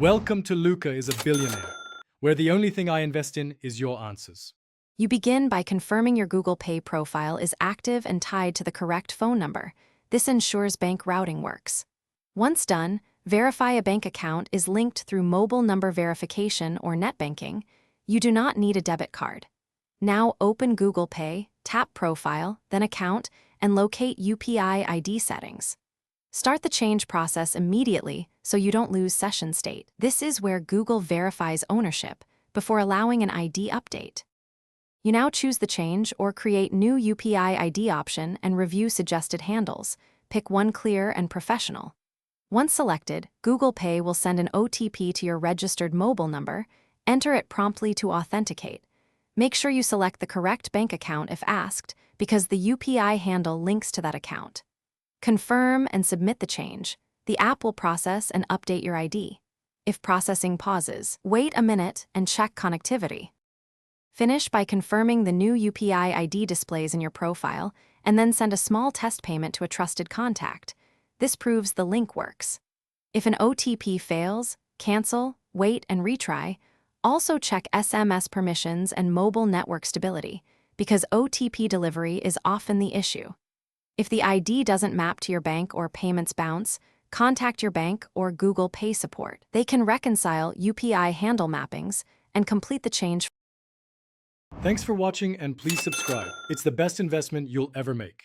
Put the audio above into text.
Welcome to Luca is a Billionaire, where the only thing I invest in is your answers. You begin by confirming your Google Pay profile is active and tied to the correct phone number. This ensures bank routing works. Once done, verify a bank account is linked through mobile number verification or net banking. You do not need a debit card. Now open Google Pay, tap Profile, then Account, and locate UPI ID settings. Start the change process immediately so you don't lose session state. This is where Google verifies ownership before allowing an ID update. You now choose the change or create new UPI ID option and review suggested handles. Pick one clear and professional. Once selected, Google Pay will send an OTP to your registered mobile number. Enter it promptly to authenticate. Make sure you select the correct bank account if asked, because the UPI handle links to that account. Confirm and submit the change. The app will process and update your ID. If processing pauses, wait a minute and check connectivity. Finish by confirming the new UPI ID displays in your profile, and then send a small test payment to a trusted contact. This proves the link works. If an OTP fails, cancel, wait, and retry. Also check SMS permissions and mobile network stability, because OTP delivery is often the issue. If the ID doesn't map to your bank or payments bounce, contact your bank or Google Pay support. They can reconcile UPI handle mappings and complete the change. Thanks for watching, and please subscribe. It's the best investment you'll ever make.